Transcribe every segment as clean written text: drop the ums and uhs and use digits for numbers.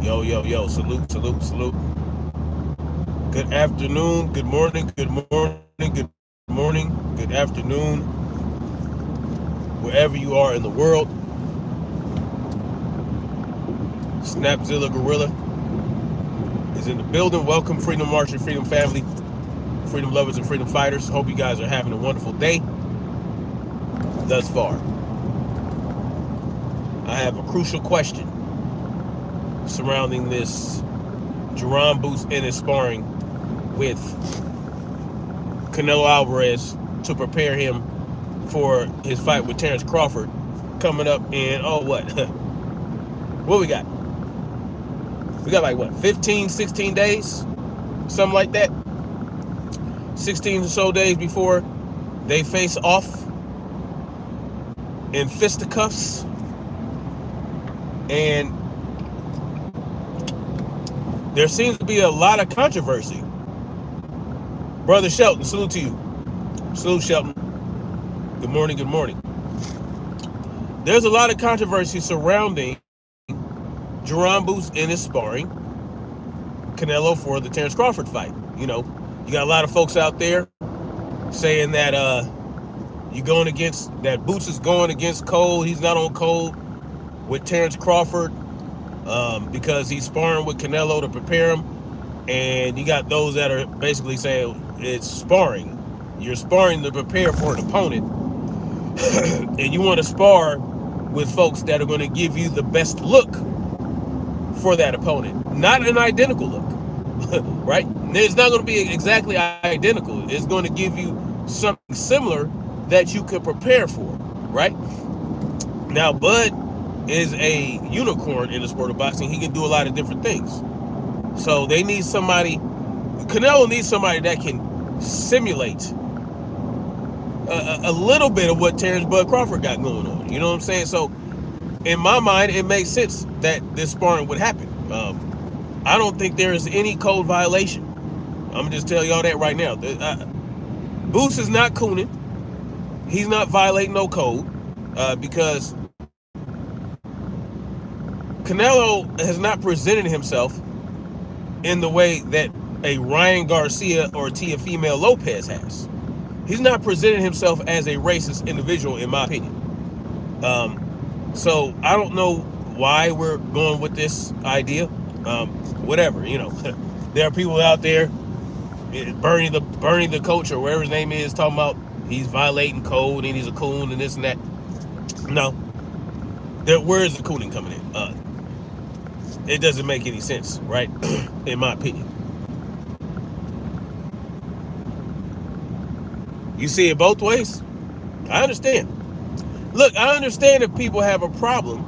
Yo, yo, yo, salute, salute, salute. Good afternoon, good morning, good morning, good morning, good afternoon, wherever you are in the world. Snapzilla Gorilla is in the building. Welcome, Freedom March and Freedom Family, freedom lovers and freedom fighters. Hope you guys are having a wonderful day thus far. I have a crucial question surrounding this Terrance Bud in his sparring with Canelo Alvarez to prepare him for his fight with Terrance Crawford coming up in, what we got? We got like 15, 16 days? Something like that. 16 or so days before they face off in fisticuffs. And there seems to be a lot of controversy. Brother Shelton, salute to you. Salute, Shelton. Good morning, good morning. There's a lot of controversy surrounding Terrance Bud in his sparring Canelo for the Terrance Crawford fight. You know, you got a lot of folks out there saying that Boots is going against code. He's not on code with Terrance Crawford because he's sparring with Canelo to prepare him. And you got those that are basically saying it's sparring. You're sparring to prepare for an opponent. And you want to spar with folks that are going to give you the best look for that opponent. Not an identical look, right? It's not going to be exactly identical. It's going to give you something similar that you could prepare for, right? Now, Bud is a unicorn in the sport of boxing. He can do a lot of different things. So they need somebody, Canelo needs somebody that can simulate a little bit of what Terrance Bud Crawford got going on. You know what I'm saying? So in my mind, it makes sense that this sparring would happen. I don't think there is any code violation. I'm going to just tell y'all that right now. Boots is not cooning. He's not violating no code because Canelo has not presented himself in the way that a Ryan Garcia or Teofimo Lopez has. He's not presented himself as a racist individual, in my opinion. So I don't know why we're going with this idea. Whatever, you know, there are people out there, Bernie the coach or whatever his name is, talking about he's violating code and he's a coon and this and that. No, where is the cooning coming in? It doesn't make any sense, right? In my opinion. You see it both ways? I understand. Look, I understand if people have a problem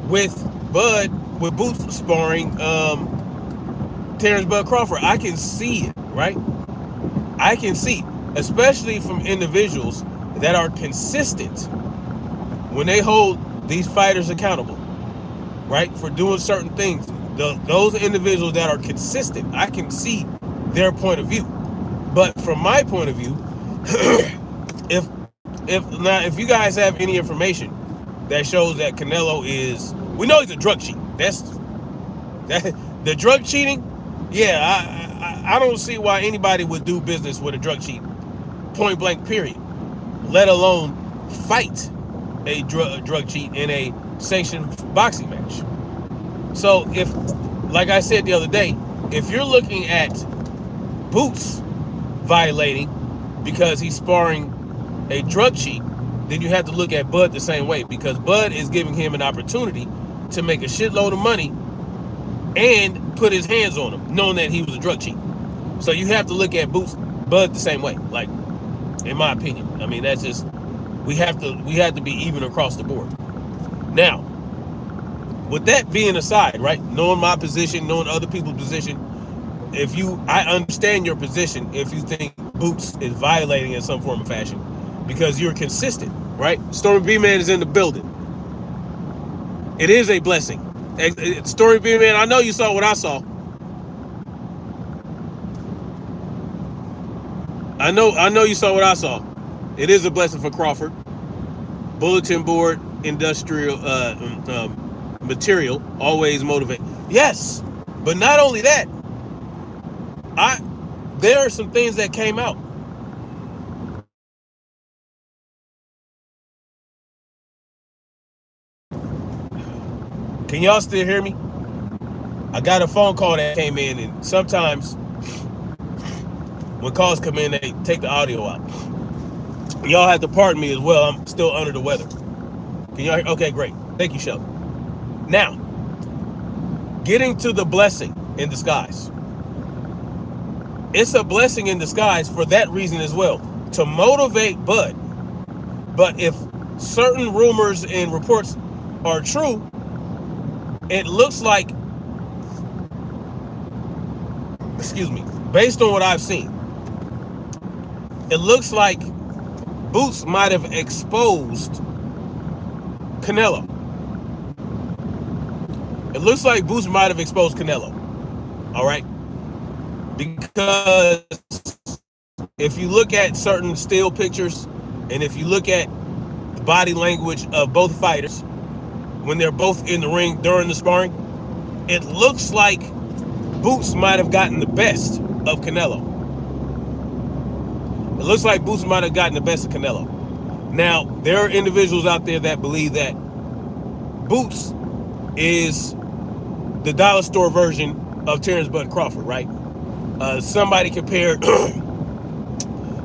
with Boots sparring Terrance Bud Crawford. I can see it, right? I can see, especially from individuals that are consistent when they hold these fighters accountable, right, for doing certain things. Those individuals that are consistent, I can their point of view. But from my point of view, if you guys have any information that shows that Canelo we know he's a drug cheat. The drug cheating. Yeah, I don't see why anybody would do business with a drug cheat, point blank, period. Let alone fight a drug cheat in a sanctioned boxing match. So if, like I said the other day, if you're looking at Boots violating because he's sparring a drug cheat, then you have to look at Bud the same way, because Bud is giving him an opportunity to make a shitload of money and put his hands on him, knowing that he was a drug cheat. So you have to look at Bud the same way, like, in my opinion. I mean, that's just, we have to be even across the board. Now, with that being aside, right, knowing my position, knowing other people's position, I understand your position if you think Boots is violating in some form or fashion, because you're consistent, right? Stormy B-Man is in the building. It is a blessing. Stormy B-Man, I know you saw what I saw. I know you saw what I saw. It is a blessing for Crawford. Bulletin board industrial material always motivate. Yes, but not only that, I there are some things that came out. Can y'all still hear me? I got a phone call that came in, and sometimes when calls come in, they take the audio out. Y'all have to pardon me as well. I'm still under the weather. Can y'all hear? Okay, great. Thank you, Shelby. Now, getting to the blessing in disguise. It's a blessing in disguise for that reason as well, to motivate Bud. But if certain rumors and reports are true, it looks like, excuse me, based on what I've seen, it looks like Boots might have exposed Canelo. It looks like Boots might have exposed Canelo. All right? Because if you look at certain still pictures, and if you look at the body language of both fighters when they're both in the ring during the sparring, it looks like Boots might have gotten the best of Canelo. It looks like Boots might have gotten the best of Canelo. Now, there are individuals out there that believe that Boots is the dollar store version of Terrance Bud Crawford, right? Somebody compared,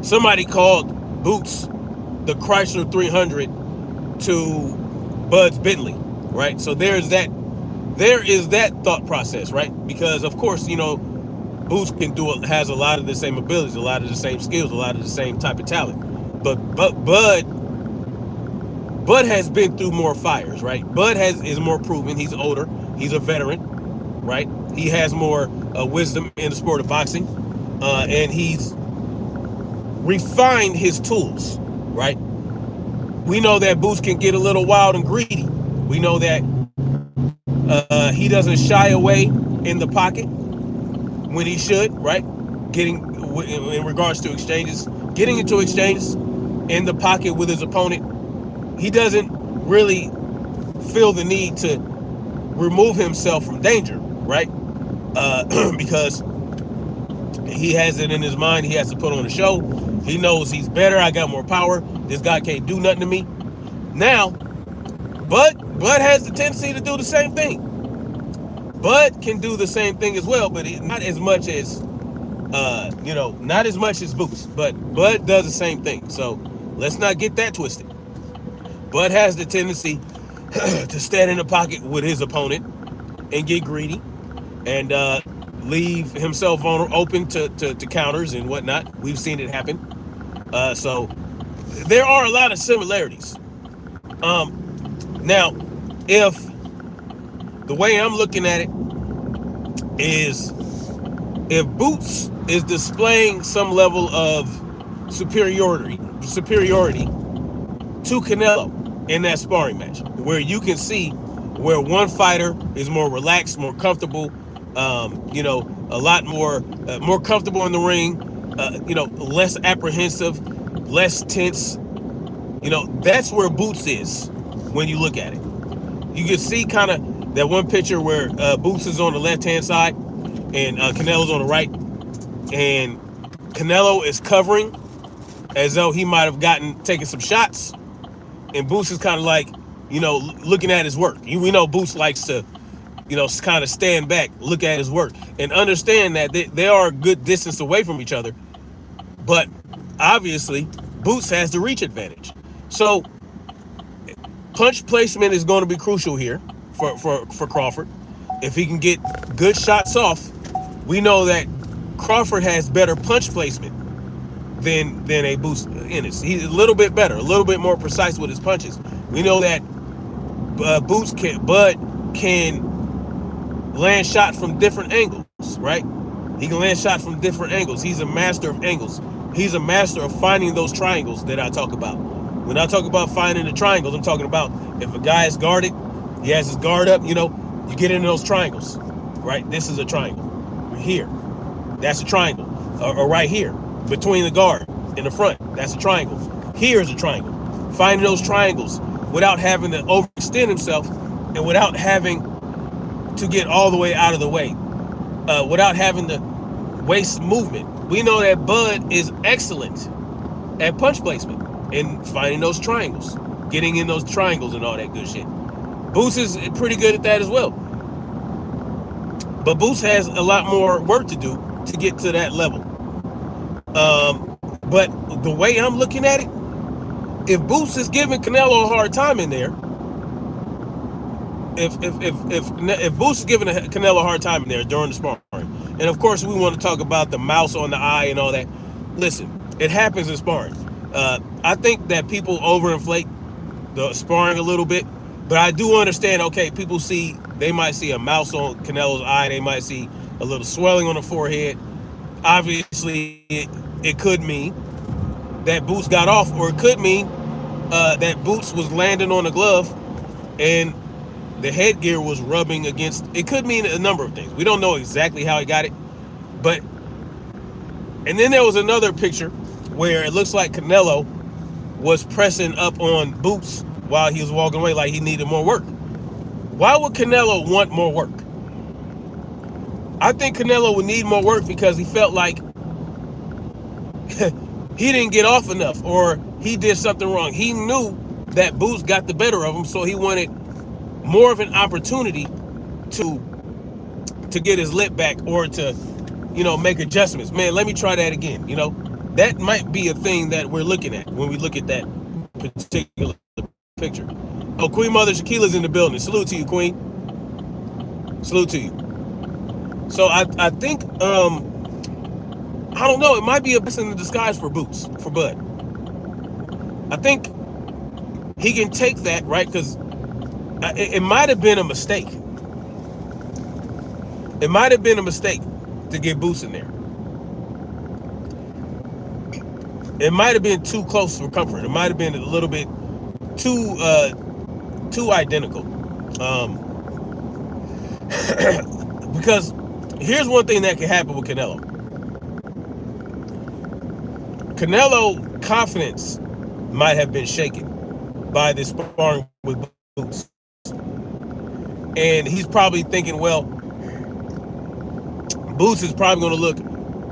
somebody called Boots the Chrysler 300 to Bud's Bentley, right? So there is that thought process, right? Because of course, you know, Boots has a lot of the same abilities, a lot of the same skills, a lot of the same type of talent. But Bud has been through more fires, right? Bud is more proven. He's older. He's a veteran, right? He has more wisdom in the sport of boxing, and he's refined his tools, right? We know that Boots can get a little wild and greedy. We know that he doesn't shy away in the pocket when he should, right? In regards to exchanges, getting into exchanges in the pocket with his opponent. He doesn't really feel the need to remove himself from danger, right? Because he has it in his mind. He has to put on a show. He knows he's better. I got more power. This guy can't do nothing to me. Now, Bud has the tendency to do the same thing. Bud can do the same thing as well, but not as much as, not as much as Boots. But Bud does the same thing. So let's not get that twisted. Bud has the tendency to stand in the pocket with his opponent and get greedy and leave himself open to counters and whatnot. We've seen it happen. So there are a lot of similarities. Now, if the way I'm looking at it is, if Boots is displaying some level of superiority to Canelo in that sparring match, where you can see where one fighter is more relaxed, more comfortable, a lot more comfortable in the ring, less apprehensive, less tense. That's where Boots is when you look at it. You can see kind of that one picture where Boots is on the left-hand side and Canelo's on the right, and Canelo is covering as though he might have taken some shots, and Boots is kind of like, looking at his work. We know Boots likes to, kind of stand back, look at his work, and understand that they are a good distance away from each other. But obviously, Boots has the reach advantage. So punch placement is going to be crucial here for Crawford. If he can get good shots off, we know that Crawford has better punch placement than a Boots in it. He's a little bit better, a little bit more precise with his punches. We know that Bud can land shots from different angles, right? He can land shots from different angles. He's a master of angles. He's a master of finding those triangles that I talk about. When I talk about finding the triangles, I'm talking about if a guy is guarded, he has his guard up, you get into those triangles, right? This is a triangle. Here, that's a triangle. Or right here, between the guard and the front, that's a triangle. Here is a triangle. Finding those triangles without having to overextend himself and without having to get all the way out of the way without having to waste movement. We know that Bud is excellent at punch placement and finding those triangles, getting in those triangles and all that good shit. Boots is pretty good at that as well. But Boots has a lot more work to do to get to that level. But the way I'm looking at it, if Boots is giving Canelo a hard time in there, if Boots is giving Canelo a hard time in there during the sparring, and of course we want to talk about the mouse on the eye and all that. Listen, it happens in sparring. I think that people overinflate the sparring a little bit, but I do understand. Okay, they might see a mouse on Canelo's eye, they might see a little swelling on the forehead. Obviously, it could mean that Boots got off, or it could mean that Boots was landing on the glove and the headgear was rubbing against. It could mean a number of things. We don't know exactly how he got it, but. And then there was another picture where it looks like Canelo was pressing up on Boots while he was walking away, like he needed more work. Why would Canelo want more work? I think Canelo would need more work because he felt like he didn't get off enough, or he did something wrong. He knew that Boots got the better of him, so he wanted more of an opportunity to get his lip back, or to, make adjustments. Man, let me try that again. That might be a thing that we're looking at when we look at that particular picture. Oh, Queen Mother Shaquila's in the building. Salute to you, Queen. Salute to you. So I think, I don't know, it might be a blessing in disguise for Boots, for Bud. I think he can take that, right? Because it might have been a mistake. It might have been a mistake to get Boots in there. It might have been too close for comfort. It might have been a little bit too identical. Because here's one thing that can happen with Canelo. Canelo confidence might have been shaken by this sparring with Boots. And he's probably thinking, well, Boots is probably going to look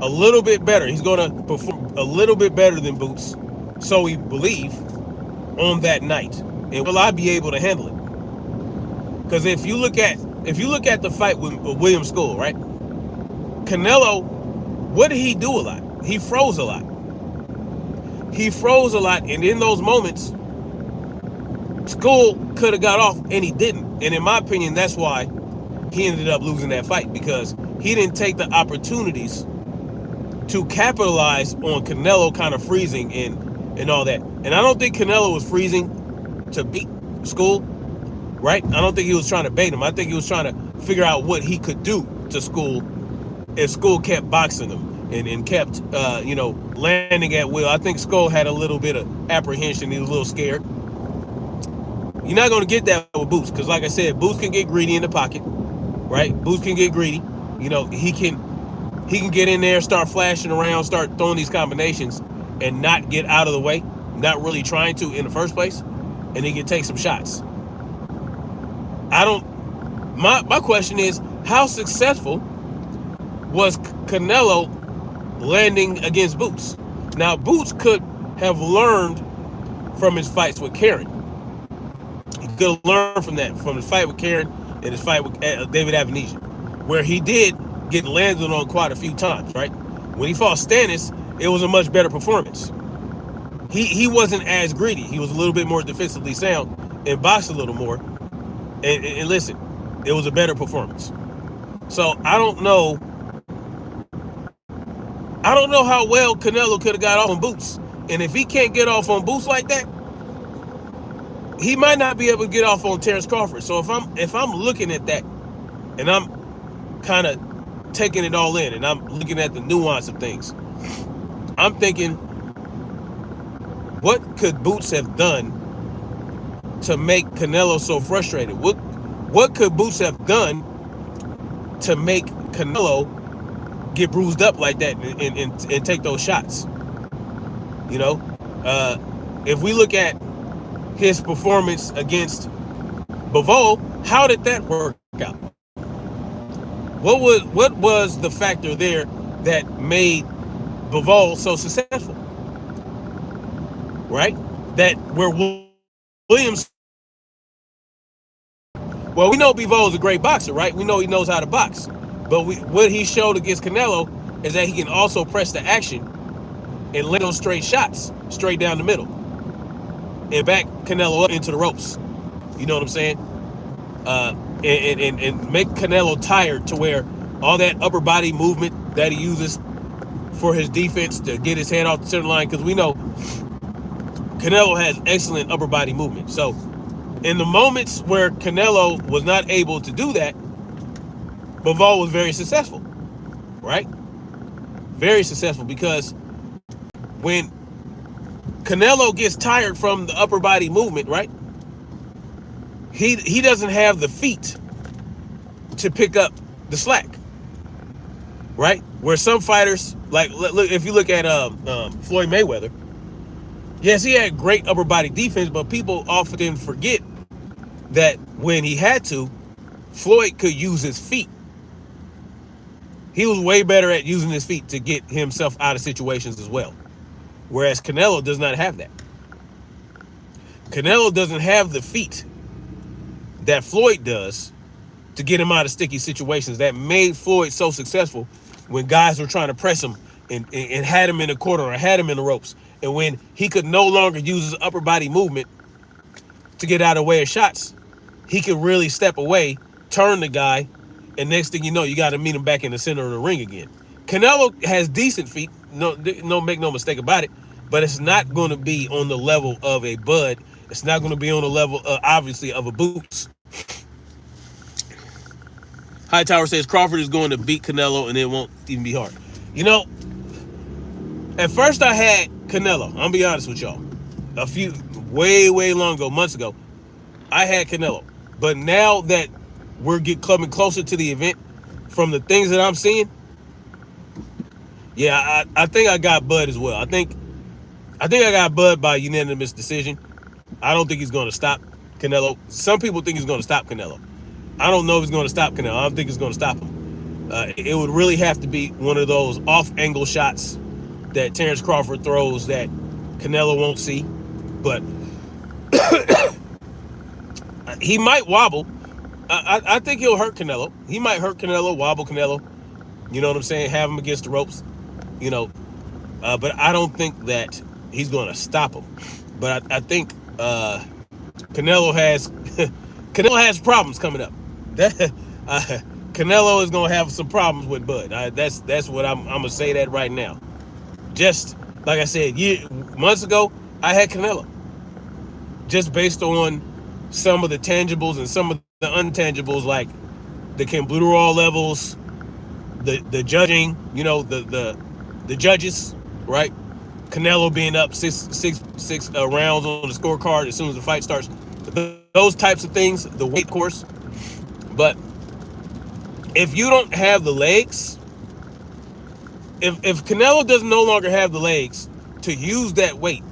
a little bit better. He's going to perform a little bit better than Boots, so we believe, on that night. And will I be able to handle it? Because if you look at the fight with William School, right? Canelo, what did he do a lot? He froze a lot. And in those moments, School could have got off, and he didn't. And in my opinion, that's why he ended up losing that fight, because he didn't take the opportunities to capitalize on Canelo kind of freezing and all that. And I don't think Canelo was freezing to beat School, right? I don't think he was trying to bait him. I think he was trying to figure out what he could do to School if School kept boxing him and kept, landing at will. I think School had a little bit of apprehension. He was a little scared. You're not going to get that with Boots, because like I said, Boots can get greedy in the pocket, right? Boots can get greedy. He can get in there, start flashing around, start throwing these combinations and not get out of the way, not really trying to in the first place, and he can take some shots. My question is, how successful was Canelo landing against Boots? Now, Boots could have learned from his fights with Karen. He could have learned from that, from his fight with Karen and his fight with David Avenesian, where he did get landed on quite a few times, right? When he fought Stannis, it was a much better performance. He wasn't as greedy. He was a little bit more defensively sound and boxed a little more. And listen, it was a better performance. So I don't know how well Canelo could have got off on Boots. And if he can't get off on Boots like that, he might not be able to get off on Terrance Crawford. So if I'm looking at that, and I'm kind of taking it all in, and I'm looking at the nuance of things, I'm thinking, what could Boots have done to make Canelo so frustrated? What could Boots have done to make Canelo get bruised up like that and take those shots? If we look at his performance against Bivol, how did that work out? what was the factor there that made Bivol so successful, right? That where Williams, well, we know Bivol is a great boxer, right? We know he knows how to box, but what he showed against Canelo is that he can also press the action and lay those straight shots straight down the middle and back Canelo up into the ropes. You know what I'm saying? And make Canelo tired to where all that upper body movement that he uses for his defense to get his head off the center line, because we know Canelo has excellent upper body movement. So in the moments where Canelo was not able to do that, Bivol was very successful, right? Very successful, because when Canelo gets tired from the upper body movement, right? He doesn't have the feet to pick up the slack, right? Where some fighters, like look, if you look at Floyd Mayweather, yes, he had great upper body defense, but people often forget that when he had to, Floyd could use his feet. He was way better at using his feet to get himself out of situations as well. Whereas Canelo does not have that. Canelo doesn't have the feet that Floyd does to get him out of sticky situations that made Floyd so successful when guys were trying to press him and had him in the corner or had him in the ropes. And when he could no longer use his upper body movement to get out of the way of shots, he could really step away, turn the guy, and next thing you know, you got to meet him back in the center of the ring again. Canelo has decent feet, no, make no mistake about it, but it's not going to be on the level of a Bud. It's not going to be on the level, obviously, of a Boots. Hightower says Crawford is going to beat Canelo and it won't even be hard. You know, at first I had Canelo. I'm going to be honest with y'all. Way long ago, months ago, I had Canelo. But now that we're coming closer to the event, from the things that I'm seeing, yeah, I think I got Bud as well. I think I got Bud by unanimous decision. I don't think he's going to stop Canelo. Some people think he's going to stop Canelo. I don't know if he's going to stop Canelo. I don't think he's going to stop him. It would really have to be one of those off-angle shots that Terrance Crawford throws that Canelo won't see. But he might wobble. I think he'll hurt Canelo. He might hurt Canelo, wobble Canelo. You know what I'm saying? Have him against the ropes. You know, but I don't think that he's going to stop him. But I think Canelo has problems coming up. Canelo is going to have some problems with Bud. That's what I'm going to say that right now. Just like I said, months ago, I had Canelo. Just based on some of the tangibles and some of the intangibles, like the Clenbuterol levels, the judging, you know, the judges, right? Canelo being up six rounds on the scorecard as soon as the fight starts. Those types of things, the weight course. But if you don't have the legs, if Canelo does no longer have the legs to use that weight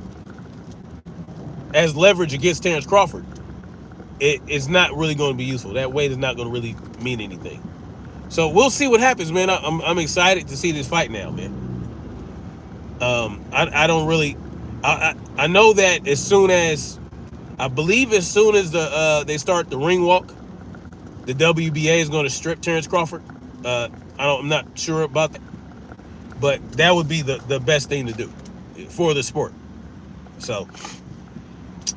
as leverage against Terrance Crawford, it's not really going to be useful. That weight is not going to really mean anything. So we'll see what happens, man. I'm excited to see this fight now, man. I don't really. I know that as soon as they start the ring walk, the WBA is going to strip Terrance Crawford. I'm not sure about that, but that would be the best thing to do for the sport. So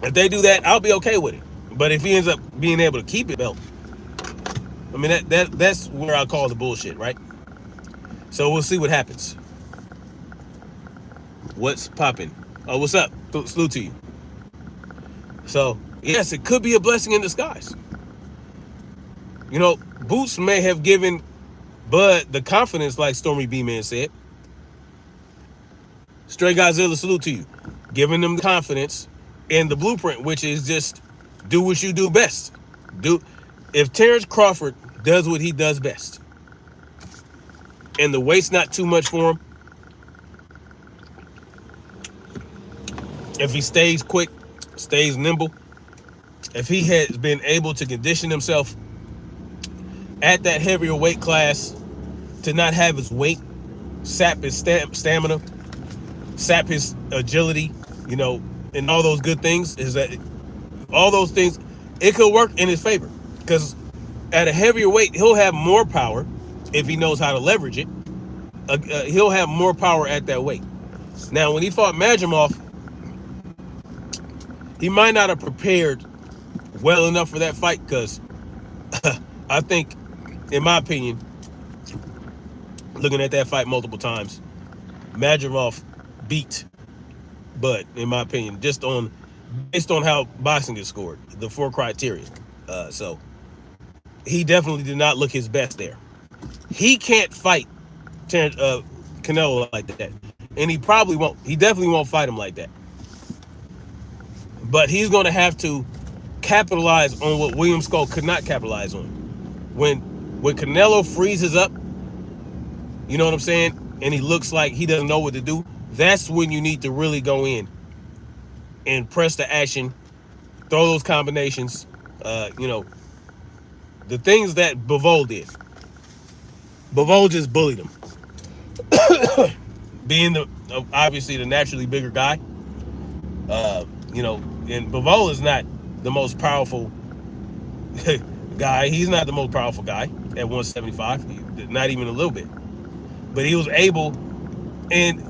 if they do that, I'll be okay with it. But if he ends up being able to keep it belt, I mean that's where I call the bullshit, right? So we'll see what happens. What's popping? Oh, what's up? Salute to you. So yes, it could be a blessing in disguise. You know, Boots may have given Bud the confidence, like Stormy B-Man said. Stray Godzilla, salute to you. Giving them the confidence in the blueprint, which is just do what you do best. If Terrance Crawford does what he does best, and the weight's not too much for him, if he stays quick, stays nimble, if he has been able to condition himself at that heavier weight class to not have his weight sap his stamina, sap his agility, you know, and all those good things, is that all those things, it could work in his favor. Because at a heavier weight, he'll have more power if he knows how to leverage it. He'll have more power at that weight. Now, when he fought Madrimov, he might not have prepared well enough for that fight because I think, in my opinion, looking at that fight multiple times, Madrimov beat Bud, in my opinion, based on how boxing is scored, the 4 criteria. So he definitely did not look his best there. He can't fight Canelo like that, and he probably won't. He definitely won't fight him like that. But he's going to have to capitalize on what William Skull could not capitalize on. When Canelo freezes up, you know what I'm saying, and he looks like he doesn't know what to do, that's when you need to really go in and press the action, throw those combinations, you know, the things that Bivol did. Bivol just bullied him. Being obviously the naturally bigger guy, you know, and Bivol is not the most powerful guy. He's not the most powerful guy at 175, not even a little bit. But he was able, and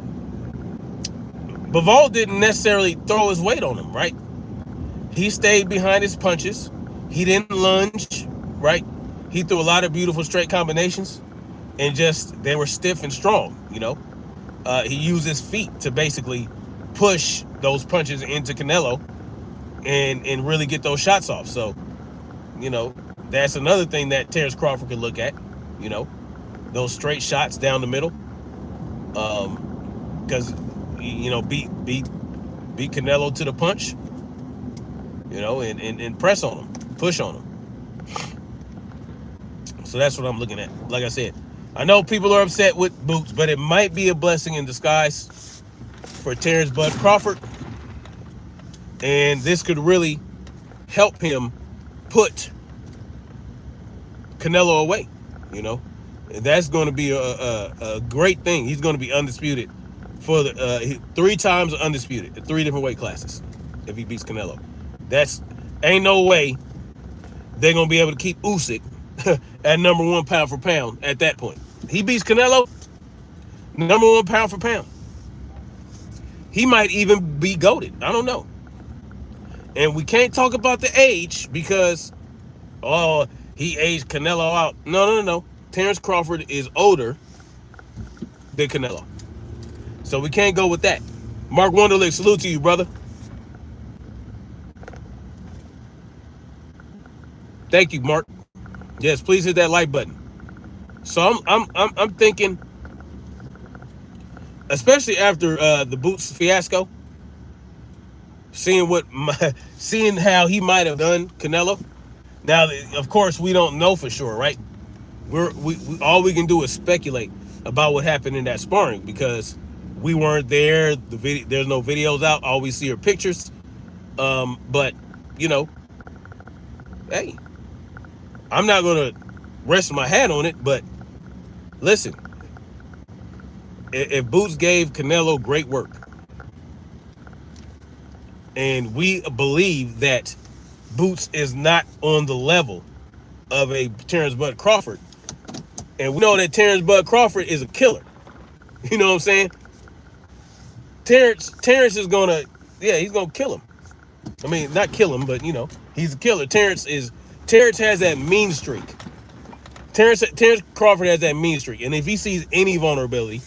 Bivol didn't necessarily throw his weight on him, right? He stayed behind his punches. He didn't lunge, right? He threw a lot of beautiful straight combinations, and just, they were stiff and strong, you know? He used his feet to basically push those punches into Canelo and really get those shots off. So, you know, that's another thing that Terrance Crawford could look at, you know, those straight shots down the middle. Because, you know, beat Canelo to the punch, you know, and press on him, push on him. So that's what I'm looking at. Like I said, I know people are upset with Boots, but it might be a blessing in disguise for Terrance Bud Crawford. And this could really help him put Canelo away, you know. And that's going to be a great thing. He's going to be undisputed for the 3 times undisputed in 3 different weight classes if he beats Canelo. That's ain't no way they're going to be able to keep Usyk at number 1 pound for pound at that point. He beats Canelo, number 1 pound for pound. He might even be goated. I don't know. And we can't talk about the age because, oh, he aged Canelo out. No. Terrance Crawford is older than Canelo. So we can't go with that. Mark Wunderlich, salute to you, brother. Thank you, Mark. Yes, please hit that like button. So I'm thinking, especially after the Boots fiasco, seeing how he might have done Canelo. Now, of course, we don't know for sure, right? We all we can do is speculate about what happened in that sparring because we weren't there. There's no videos out. All we see are pictures. But you know, hey, I'm not gonna rest my hat on it. But listen, if Boots gave Canelo great work, and we believe that Boots is not on the level of a Terrance Bud Crawford, and we know that Terrance Bud Crawford is a killer. You know what I'm saying? Terrance is gonna, he's gonna kill him. I mean, not kill him, but you know, he's a killer. Terrance has that mean streak. Terrance Crawford has that mean streak, and if he sees any vulnerability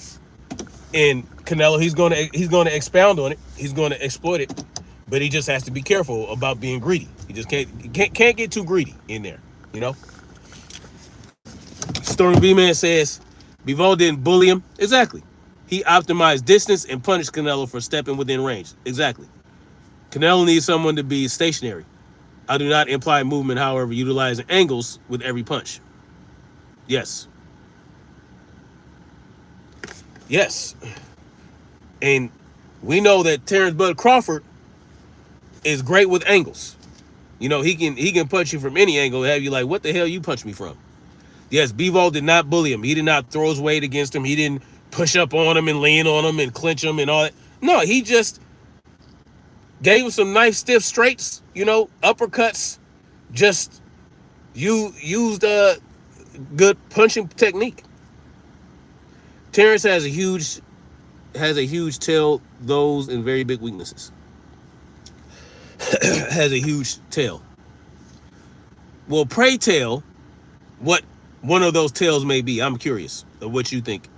in Canelo, he's gonna expound on it. He's gonna exploit it, but he just has to be careful about being greedy. He just can't get too greedy in there, you know. Stormy B-Man says Bivol didn't bully him. Exactly. He optimized distance and punished Canelo for stepping within range. Exactly. Canelo needs someone to be stationary. I do not imply movement, however, utilizing angles with every punch. Yes. Yes. And we know that Terrance Bud Crawford is great with angles. You know, he can punch you from any angle and have you like, what the hell you punch me from? Yes, Bivol did not bully him. He did not throw his weight against him. He didn't push up on him and lean on him and clinch him and all that. No, he just gave him some nice stiff straights, uppercuts. Just used a good punching technique. Terrance has a huge tail, those and very big weaknesses. Has a huge tail. Well, pray tell what one of those tails may be. I'm curious of what you think.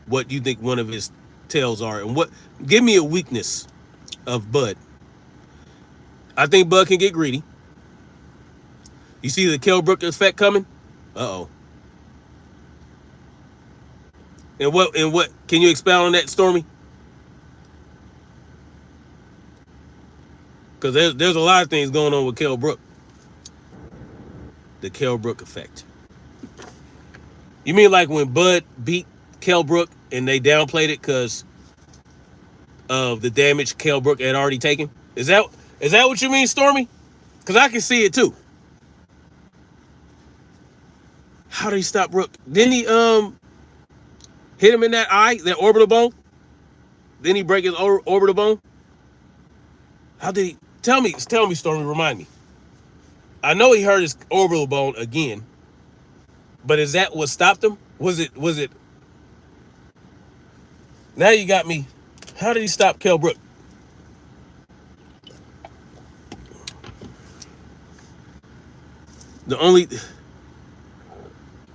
What you think one of his tails are, and give me a weakness of Bud. I think Bud can get greedy. You see the Kell Brook effect coming? Uh-oh. And what can you expound on that, Stormy? Because there's a lot of things going on with Kell Brook. The Kell Brook effect. You mean like when Bud beat Kell Brook and they downplayed it because of the damage Kell Brook had already taken? Is that what you mean, Stormy? Because I can see it too. How did he stop Brook? Didn't he hit him in that eye, that orbital bone? Didn't he break his orbital bone? How did he? Tell me, Stormy, remind me. I know he hurt his orbital bone again, but is that what stopped him? Was it? Now you got me. How did he stop Kell Brook?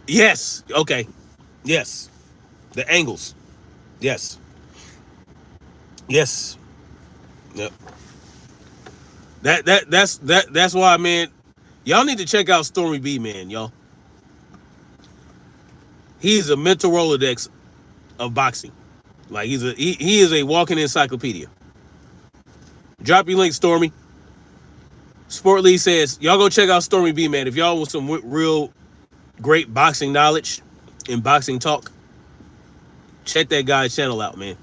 Yes. Okay. Yes. The angles. Yes. Yes. Yep. That's why, man. Y'all need to check out Stormy B, man, y'all. He's a mental Rolodex of boxing. Like he is a walking encyclopedia. Drop your link, Stormy. Sport Lee says, y'all go check out Stormy B, man. If y'all want some real great boxing knowledge and boxing talk, check that guy's channel out, man.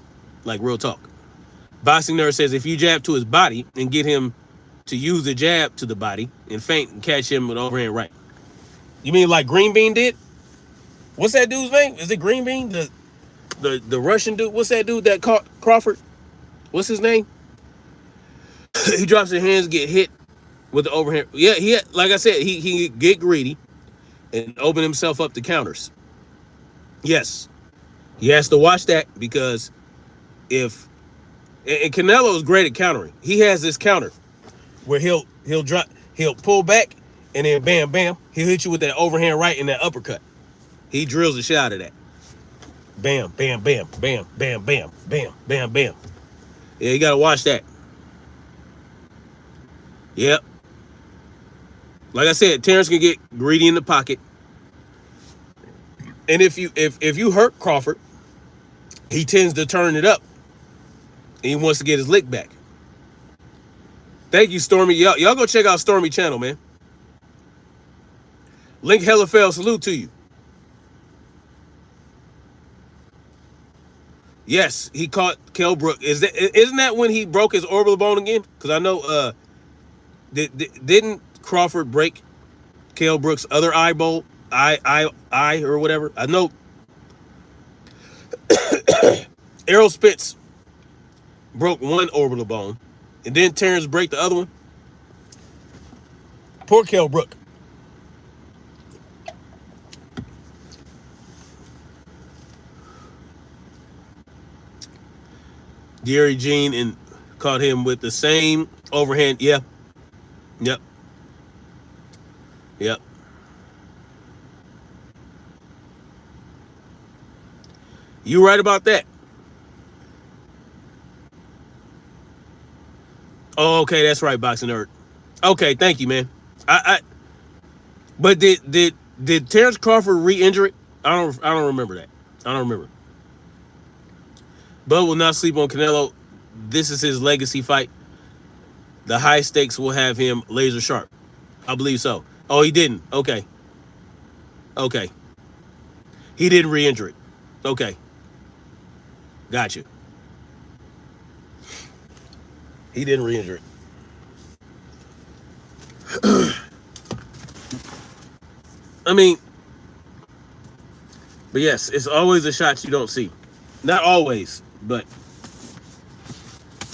Like, real talk. Boxing Nerd says if you jab to his body and get him to use the jab to the body and feint and catch him with overhand right. You mean like Green Bean did? What's that dude's name? Is it Green Bean? The Russian dude? What's that dude that caught Crawford? What's his name? He drops his hands, get hit with the overhand. Yeah, like I said, he get greedy and open himself up to counters. Yes. He has to watch that because and Canelo is great at countering. He has this counter where he'll pull back and then bam, bam, he'll hit you with that overhand right and that uppercut. He drills the shit out of that. Bam, bam, bam, bam, bam, bam, bam, bam, bam. Yeah, you gotta watch that. Yep. Like I said, Terrance can get greedy in the pocket. And if you hurt Crawford, he tends to turn it up. And he wants to get his lick back. Thank you, Stormy. Y'all go check out Stormy channel, man. Link hella fell. Salute to you. Yes, he caught Kell Brook. Isn't that when he broke his orbital bone again? Because I know didn't Crawford break Kell Brook's other eyeball, eye or whatever? I know Errol Spence broke one orbital bone, and then Terrance break the other one. Poor Kell Brook. Gary Jean and caught him with the same overhand. Yeah. Yep. Yep. You right about that. Oh, okay, that's right, Boxing Nerd. Okay, thank you, man. But did Terrance Crawford re-injure it? I don't remember that. I don't remember. Bud will not sleep on Canelo. This is his legacy fight. The high stakes will have him laser sharp. I believe so. Oh, he didn't. Okay. Okay. He didn't re-injure it. Okay. Gotcha. He didn't re-injure it. I mean, But yes, it's always the shots you don't see. Not always, but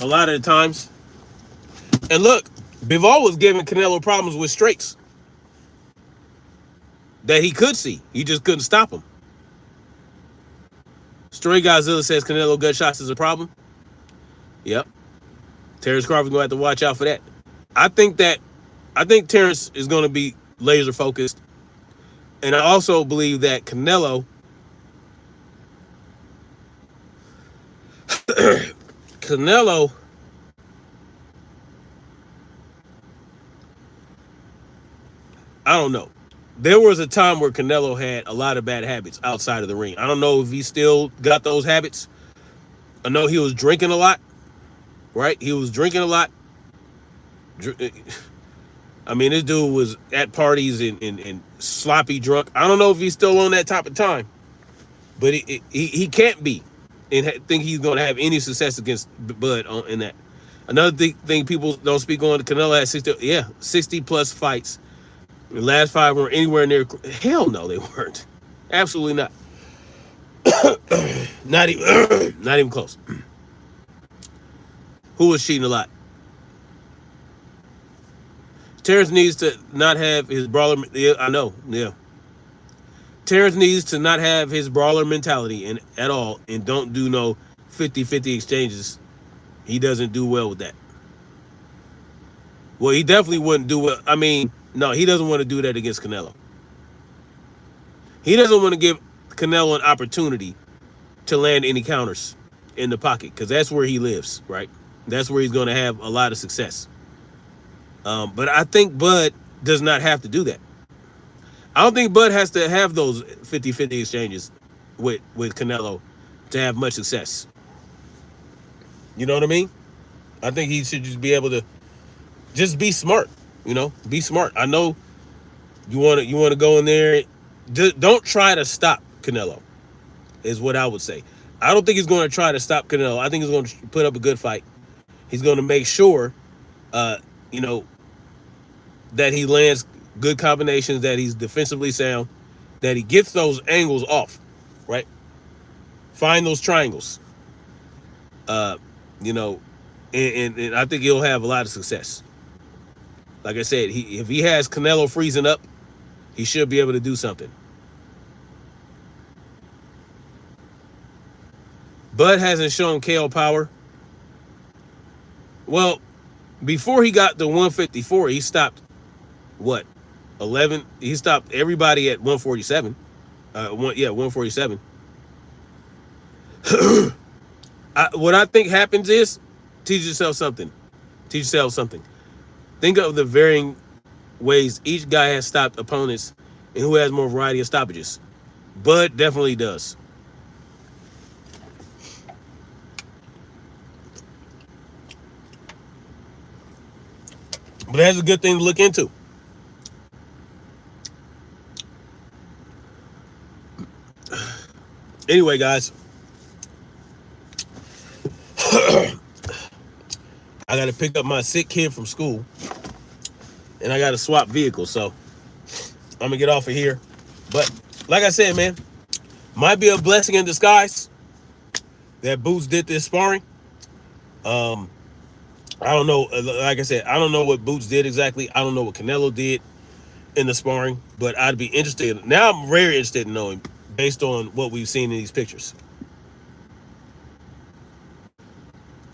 a lot of the times. And look, Bivol was giving Canelo problems with straights that he could see. He just couldn't stop him. Stray Godzilla says Canelo gut shots is a problem. Yep. Terrance Crawford's gonna have to watch out for that. I think Terrance is gonna be laser focused. And I also believe that Canelo I don't know. There was a time where Canelo had a lot of bad habits outside of the ring. I don't know if he still got those habits. I know he was drinking a lot, right? He was drinking a lot. I mean, this dude was at parties and sloppy drunk. I don't know if he's still on that type of time, but he can't be and think he's going to have any success against Bud in that. Another thing people don't speak on, Canelo had 60 plus fights. The last 5 weren't anywhere near. Hell no, they weren't. Absolutely not. not even close. Who was cheating a lot? Terrance needs to not have his brawler. Yeah, I know. Yeah. Terrance needs to not have his brawler mentality at all, and don't do no 50-50 exchanges. He doesn't do well with that. Well, he definitely wouldn't do well. I mean, no, he doesn't want to do that against Canelo. He doesn't want to give Canelo an opportunity to land any counters in the pocket because that's where he lives, right? That's where he's going to have a lot of success. But I think Bud does not have to do that. I don't think Bud has to have those 50-50 exchanges with Canelo to have much success. You know what I mean? I think he should just be able to just be smart. You know, be smart. I know you want to go in there. Don't try to stop Canelo, is what I would say. I don't think he's going to try to stop Canelo. I think he's going to put up a good fight. He's going to make sure, you know, that he lands good combinations, that he's defensively sound, that he gets those angles off, right? Find those triangles. You know, and I think he'll have a lot of success. Like I said, if he has Canelo freezing up, he should be able to do something. Bud hasn't shown KO power. Well, before he got to 154, he stopped, what, 11? He stopped everybody at 147. 147. What I think happens is, teach yourself something. Think of the varying ways each guy has stopped opponents and who has more variety of stoppages. Bud definitely does. But that's a good thing to look into. Anyway, guys, I got to pick up my sick kid from school, and I got to swap vehicles, so I'm going to get off of here. But like I said, man, might be a blessing in disguise that Boots did this sparring. I don't know. Like I said, I don't know what Boots did exactly. I don't know what Canelo did in the sparring, but I'd be interested. Now I'm very interested in knowing based on what we've seen in these pictures.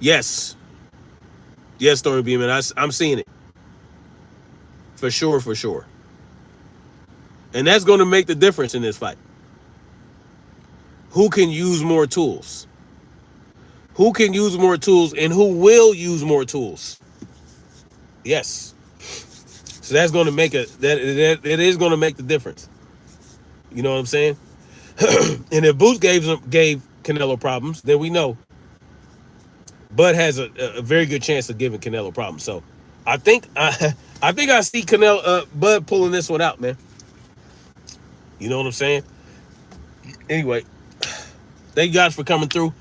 Yes, Story Beam, and I'm seeing it. For sure. And that's going to make the difference in this fight. Who can use more tools? Who can use more tools and who will use more tools? Yes. So that's going to make it is going to make the difference. You know what I'm saying? And if Boots gave Canelo problems, then we know Bud has a very good chance of giving Canelo problems. So I think I see Bud pulling this one out, man. You know what I'm saying? Anyway, thank you guys for coming through.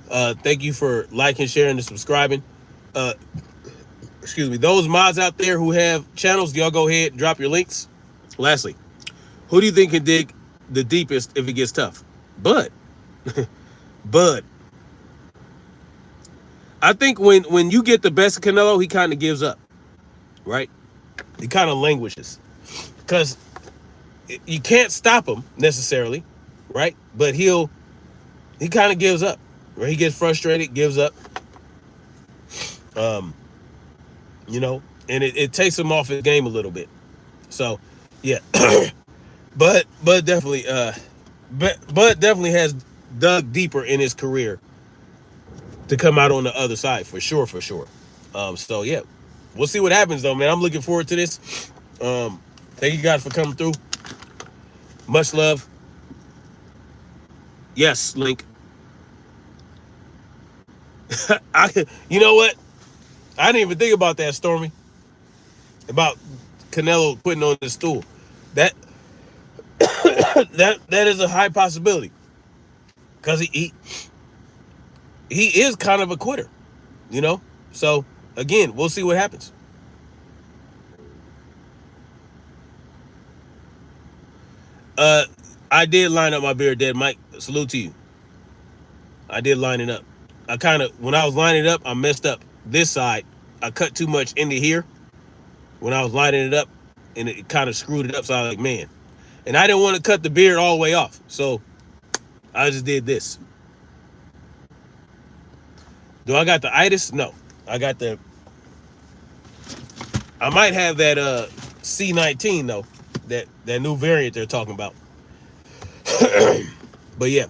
Thank you for liking, sharing, and subscribing. Excuse me. Those mods out there who have channels, y'all go ahead and drop your links. Lastly, who do you think can dig the deepest if it gets tough. But but I think when you get the best of Canelo, he kind of gives up, right? He kind of languishes because you can't stop him necessarily, right? But he kind of gives up, right? He gets frustrated, gives up, you know, and it takes him off his game a little bit. So, yeah, but definitely, but definitely has dug deeper in his career to come out on the other side for sure, for sure. So yeah, we'll see what happens though, man. I'm looking forward to this. Thank you guys for coming through. Much love. Yes, Link. You know what? I didn't even think about that, Stormy. About Canelo putting on the stool. That that is a high possibility because he is kind of a quitter, you know. So again, we'll see what happens. I did line up my beard, dead Mike. Salute to you. I did line it up. I kind of when I was lining it up, I messed up this side. I cut too much into here when I was lining it up, and it kind of screwed it up. So I was like, man, and I didn't want to cut the beard all the way off, so I just did this. Do I got the itis? No, I got the. I might have that C19 though, that new variant they're talking about. But yeah.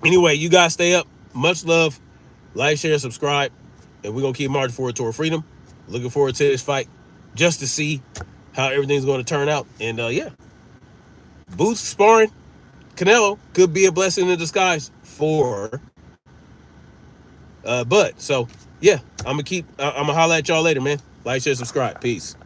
Anyway, you guys stay up. Much love. Like, share, subscribe, and we're gonna keep marching forward toward freedom. Looking forward to this fight, just to see how everything's going to turn out. And yeah, Boots sparring Canelo could be a blessing in disguise for Bud. So yeah, I'm gonna holler at y'all later, man. Like, share, subscribe. Peace.